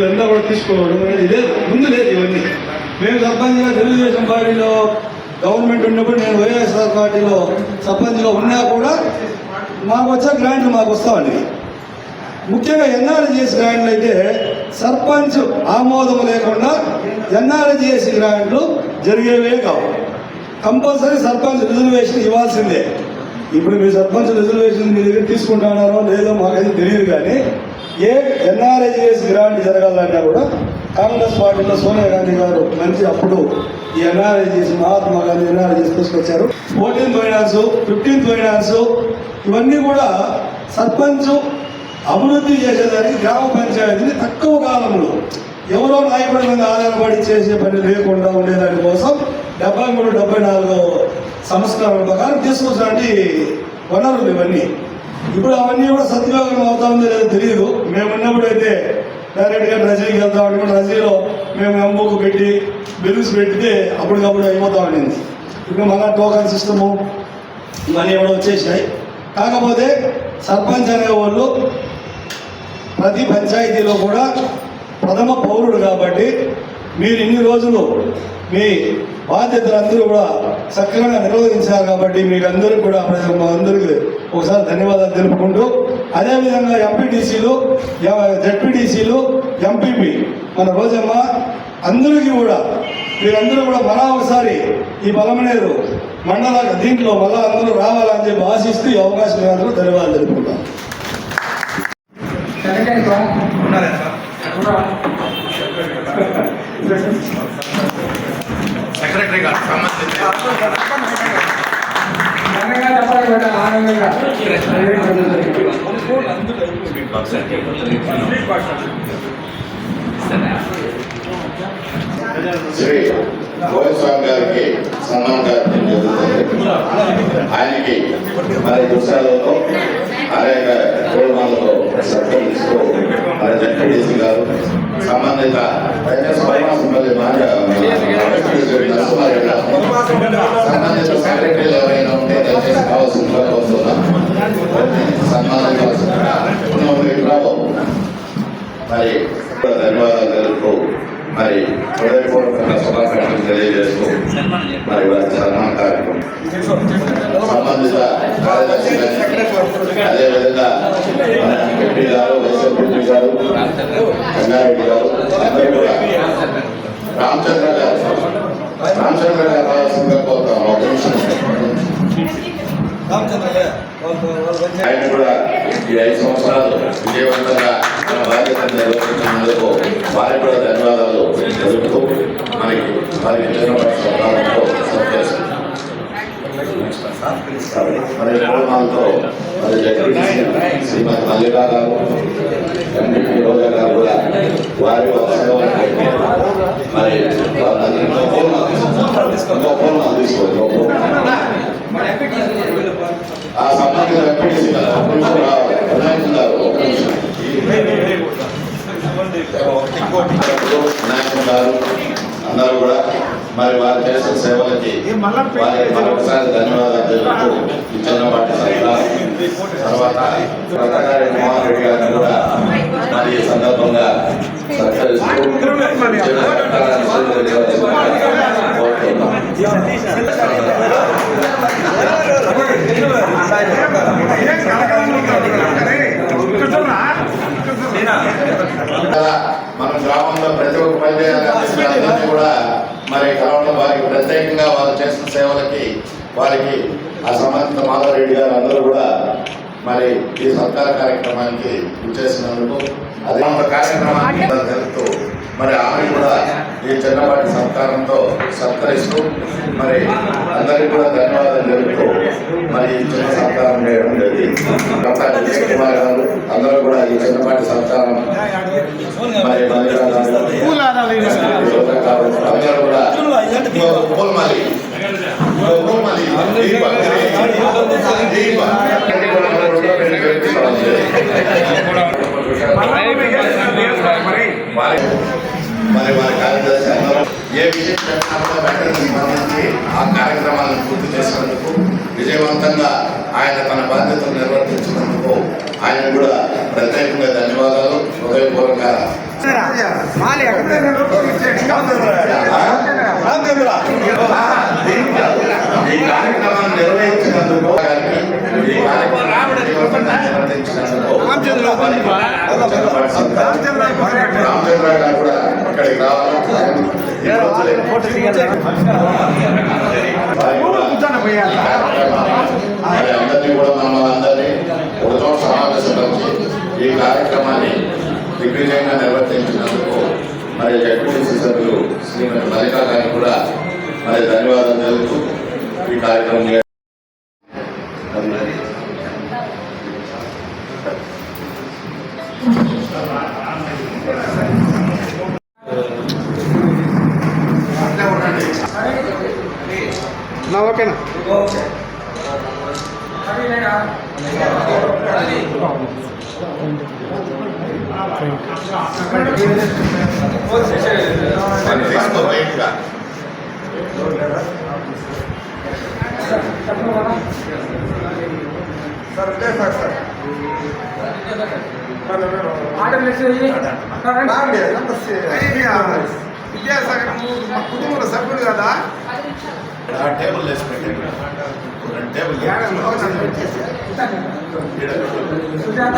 వీళ్ళంతా కూడా తీసుకోవడం అనేది లేదు, ముందు లేదు ఇవన్నీ. మేము సర్పంచ్గా తెలుగుదేశం పార్టీలో గవర్నమెంట్ ఉన్నప్పుడు నేను వైఎస్ఆర్ పార్టీలో సర్పంచ్గా ఉన్నా కూడా మాకు వచ్చే గ్రాంట్లు మాకు వస్తామండి. ముఖ్యంగా ఎన్ఆర్జీఎస్ గ్రాంట్లు అయితే సర్పంచ్ ఆమోదం లేకుండా ఎన్ఆర్జీఎస్ గ్రాంట్లు జరిగేవే కావు. కంపల్సరీ సర్పంచ్ రిజర్వేషన్ ఇవ్వాల్సిందే. ఇప్పుడు మీ సర్పంచ్ రిజర్వేషన్ మీ దగ్గర తీసుకుంటున్నారో లేదో మాకైతే తెలియదు, కానీ ఏ ఎన్ఆర్జీఎస్ గ్రాంట్ జరగాలన్నా కూడా కాంగ్రెస్ పార్టీలో సోనియా గాంధీ గారు మంచి అప్పుడు ఈ ఎన్ఆర్జీఎస్ మహాత్మా గాంధీ ఎన్ఆర్జీఎస్ తీసుకొచ్చారు. 14th ఫైనాన్స్, 15th ఫైనాన్స్ ఇవన్నీ కూడా సర్పంచ్ అభివృద్ధి చేసేదానికి గ్రామ పంచాయతీని తక్కువ కాలంలో ఎవరో నాయకుడి మీద ఆధారపడి చేసే పని లేకుండా ఉండేదాని కోసం 73, 74 సంస్కరణల ప్రకారం తీసుకొచ్చినటువంటి వనరులు ఇవన్నీ. ఇప్పుడు అవన్నీ కూడా సద్వినియోగం అవుతా ఉందో లేదో తెలియదు. మేము ఉన్నప్పుడు అయితే డైరెక్ట్గా ట్రెజరీకి వెళ్తామని కూడా ట్రెజరీలో మేము ఎంబుక్ పెట్టి బిల్స్ పెడితే అప్పటికప్పుడు అయిపోతా ఉండింది. ఇప్పుడు మళ్ళీ టోకన్ సిస్టము ఇవన్నీ కూడా వచ్చేసినాయి. కాకపోతే సర్పంచ్ అనేవాళ్ళు ప్రతి పంచాయతీలో కూడా ప్రథమ పౌరుడు కాబట్టి మీరు ఇన్ని రోజులు మీ బాధ్యతలందరూ కూడా సక్రమంగా నిర్వహించారు కాబట్టి మీకు అందరికీ కూడా అందరికీ ఒకసారి ధన్యవాదాలు తెలుపుకుంటూ, అదేవిధంగా ఎంపీటీసీలు, జెడ్పీటీసీలు, ఎంపీపీ మన రోజమ్మ అందరికీ కూడా మీరందరూ కూడా మళ్ళా ఒకసారి ఈ బలమనేరు మండల దీంట్లో మళ్ళా అందరూ రావాలని చెప్పి ఆశిస్తూ ఈ అవకాశం అందరూ ధన్యవాదాలు తెలుపుకుంటాం. సెక్రటరీ గారు శ్రీ గోవిందస్వామి గారికి సన్మానం కార్యక్రమం జరుగుతుంది. ఆయనకి మరి దుర్సాలతో అనేక గోల్మాలతో సర్పంచ్తో మరి జడ్పీటీసీ గారు సంబంధిత సంబంధిత సెక్రటరీలు ఎవరైనా ఉంటే దయచేసి కావాల్సిందిగా కోరుతున్నాం. సన్మానం మరి ధన్యవాదాలు తెలుపుతూ మరి హృదయపూర్వకంగా శుభాకాంక్షలు తెలియజేస్తూ మరి వారి సన్మాన కార్యక్రమం సంబంధిత కార్యదర్శి అదేవిధంగా మన ఎంపీ గారు, వైఎస్ఆర్పీ గారు, రంగారెడ్డి గారు అందరూ కూడా రామచంద్ర గారు రావాల్సిందిగా కోరుతాం. ఆయన కూడా ఈ 5 సంవత్సరాలు విజయవంతంగా మన బాధ్యతను నిర్వహించినందుకు వారికి కూడా ధన్యవాదాలు తెలుపుతూ వారికి మరి కుటుంబాలతో మరి జడ్పీటీసీ శ్రీమతి మల్లికా గారు, ఎంపీ రోజా గారు కూడా వారి మరి ఇంకో పూర్ణాలు తీసుకోండి. ఆ సంబంధిత ఎంపీటీసీ వినాయకులు గారు అందరూ కూడా మరి వారు చేసిన సేవలకి వారికి మరొకసారి ధన్యవాదాలు తెలుపుతూ ఈ చిన్నపాటి తర్వాత మోహన్ రెడ్డి గారిని కూడా మరి ఈ సందర్భంగా మన గ్రామంలో ప్రతి ఒక్క పల్లె కూడా మరి కలవడం వారికి ప్రత్యేకంగా వారు చేసిన సేవలకి వారికి ఆ సంబంధిత మాధవరెడ్డి గారు అందరూ కూడా మరి ఈ సత్కార కార్యక్రమానికి చేసినందుకు అదే కార్యక్రమాన్ని జరుపుతూ మరి ఆమె కూడా ఈ చిన్నపాటి సత్కారంతో సత్కరిస్తూ మరి అందరికీ కూడా ధన్యవాదాలు తెలుపుతూ మరి ఈ చిన్న సత్కారం చేయడం జరిగింది. కుమార్ గారు అందరూ కూడా ఈ చిన్నపాటి సత్కారం మరి అందరూ కూడా పూలమాలి మరి వారి కార్యదర్శి అందరూ ఏ విషయం వెంటనే స్పందించి ఆ కార్యక్రమాలను పూర్తి చేసినందుకు విజయవంతంగా ఆయన తన బాధ్యతలు నిర్వర్తించినందుకు ఆయన కూడా ప్రత్యేకంగా ధన్యవాదాలు హృదయపూర్వక ఈ కార్యక్రమాన్ని నిర్వహించినందుకు ఈ కార్యక్రమాన్ని నిర్వర్తించినందుకు రామచంద్ర గారు కూడా ఇక్కడికి రావాలి. అందరినీ కూడా మమ్మల్ని అందరినీ ఒక చోట సమావేశపరిచి ఈ కార్యక్రమాన్ని దిగ్విజయంగా నిర్వర్తించినందుకు మరి జడ్పీటీసీ సభ్యులు శ్రీమతి మల్లికా గారికి కూడా మరి ధన్యవాదాలు తెలుపుతూ ఈ కార్యక్రమం ఓకేనా తీసుకో. విద్యాసాగర్ మా కుటుంబంలో సభ్యుడు కదా టేబుల్ వేసి పెట్టండి. టేబుల్ సుజాత